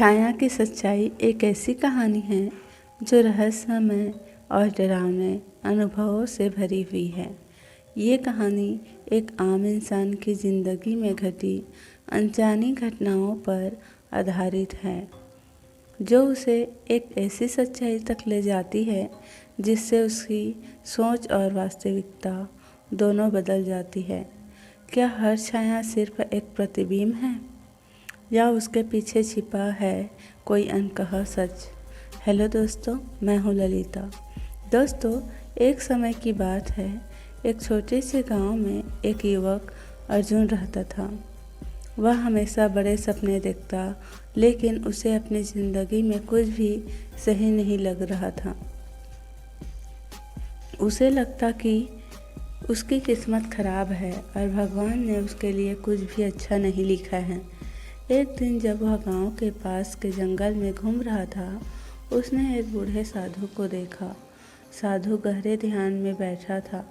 छाया की सच्चाई एक ऐसी कहानी है जो रहस्यमय और डरावने अनुभवों से भरी हुई है। ये कहानी एक आम इंसान की ज़िंदगी में घटी अनजानी घटनाओं पर आधारित है, जो उसे एक ऐसी सच्चाई तक ले जाती है जिससे उसकी सोच और वास्तविकता दोनों बदल जाती है। क्या हर छाया सिर्फ एक प्रतिबिंब है या उसके पीछे छिपा है कोई अनकहा सच? हेलो दोस्तों, मैं हूँ ललिता। दोस्तों, एक समय की बात है, एक छोटे से गांव में एक युवक अर्जुन रहता था। वह हमेशा बड़े सपने देखता, लेकिन उसे अपनी ज़िंदगी में कुछ भी सही नहीं लग रहा था। उसे लगता कि उसकी किस्मत खराब है और भगवान ने उसके लिए कुछ भी अच्छा नहीं लिखा है। एक दिन जब वह गांव के पास के जंगल में घूम रहा था, उसने एक बूढ़े साधु को देखा। साधु गहरे ध्यान में बैठा था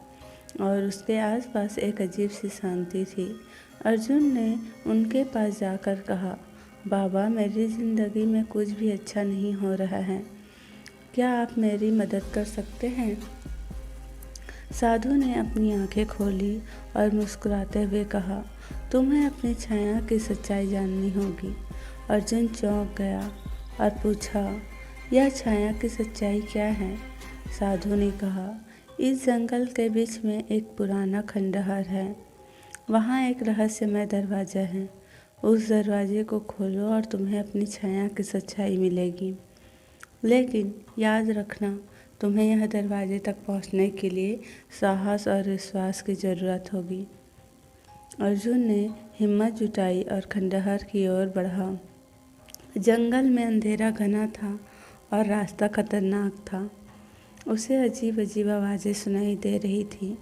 और उसके आसपास एक अजीब सी शांति थी। अर्जुन ने उनके पास जाकर कहा, बाबा, मेरी ज़िंदगी में कुछ भी अच्छा नहीं हो रहा है, क्या आप मेरी मदद कर सकते हैं? साधु ने अपनी आंखें खोली और मुस्कुराते हुए कहा, तुम्हें अपनी छाया की सच्चाई जाननी होगी। अर्जुन चौंक गया और पूछा, यह छाया की सच्चाई क्या है? साधु ने कहा, इस जंगल के बीच में एक पुराना खंडहर है। वहाँ एक रहस्यमय दरवाज़ा है। उस दरवाजे को खोलो और तुम्हें अपनी छाया की सच्चाई मिलेगी। लेकिन याद रखना, तुम्हें यह दरवाजे तक पहुंचने के लिए साहस और विश्वास की ज़रूरत होगी। अर्जुन ने हिम्मत जुटाई और खंडहर की ओर बढ़ा। जंगल में अंधेरा घना था और रास्ता खतरनाक था। उसे अजीब अजीब आवाज़ें सुनाई दे रही थी,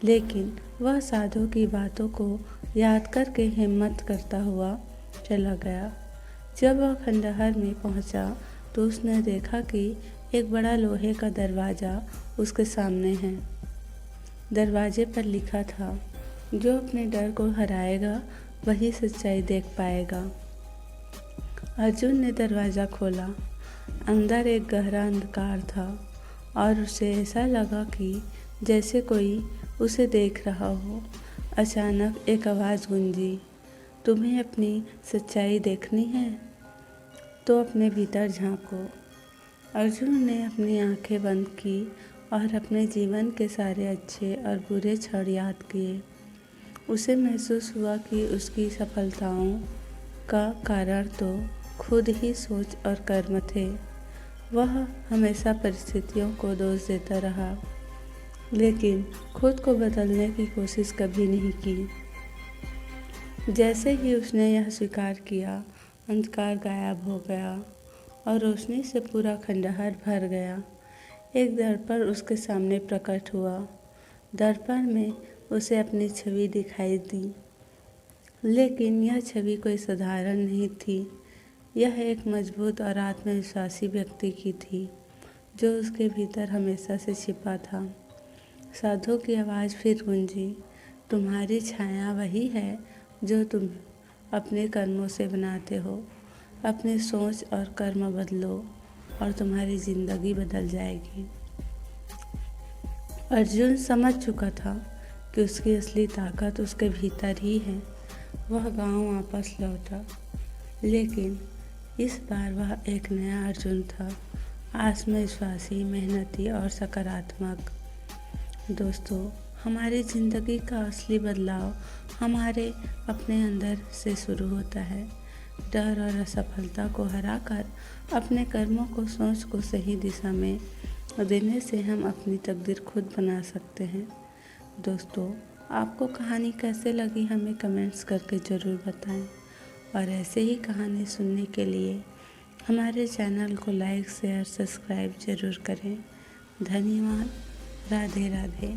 लेकिन वह साधु की बातों को याद करके हिम्मत करता हुआ चला गया। जब वह खंडहर में पहुंचा तो उसने देखा कि एक बड़ा लोहे का दरवाज़ा उसके सामने है। दरवाजे पर लिखा था, जो अपने डर को हराएगा वही सच्चाई देख पाएगा। अर्जुन ने दरवाज़ा खोला। अंदर एक गहरा अंधकार था और उसे ऐसा लगा कि जैसे कोई उसे देख रहा हो। अचानक एक आवाज़ गूंजी, तुम्हें अपनी सच्चाई देखनी है तो अपने भीतर झांको। अर्जुन ने अपनी आंखें बंद की और अपने जीवन के सारे अच्छे और बुरे क्षण याद किए। उसे महसूस हुआ कि उसकी सफलताओं का कारण तो खुद ही सोच और कर्म थे। वह हमेशा परिस्थितियों को दोष देता रहा, लेकिन खुद को बदलने की कोशिश कभी नहीं की। जैसे ही उसने यह स्वीकार किया, अंधकार गायब हो गया और रोशनी से पूरा खंडहर भर गया। एक दर्पण उसके सामने प्रकट हुआ। दर्पण में उसे अपनी छवि दिखाई दी, लेकिन यह छवि कोई साधारण नहीं थी। यह एक मजबूत और आत्मविश्वासी व्यक्ति की थी, जो उसके भीतर हमेशा से छिपा था। साधु की आवाज़ फिर गूंजी, तुम्हारी छाया वही है जो तुम अपने कर्मों से बनाते हो। अपनी सोच और कर्म बदलो और तुम्हारी ज़िंदगी बदल जाएगी। अर्जुन समझ चुका था कि उसकी असली ताकत उसके भीतर ही है। वह गांव वापस लौटा, लेकिन इस बार वह एक नया अर्जुन था, आत्मविश्वासी, मेहनती और सकारात्मक। दोस्तों, हमारी ज़िंदगी का असली बदलाव हमारे अपने अंदर से शुरू होता है। डर और असफलता को हराकर अपने कर्मों को, सोच को सही दिशा में देने से हम अपनी तकदीर खुद बना सकते हैं। दोस्तों, आपको कहानी कैसे लगी हमें कमेंट्स करके ज़रूर बताएं और ऐसे ही कहानी सुनने के लिए हमारे चैनल को लाइक, शेयर, सब्सक्राइब ज़रूर करें। धन्यवाद। राधे राधे।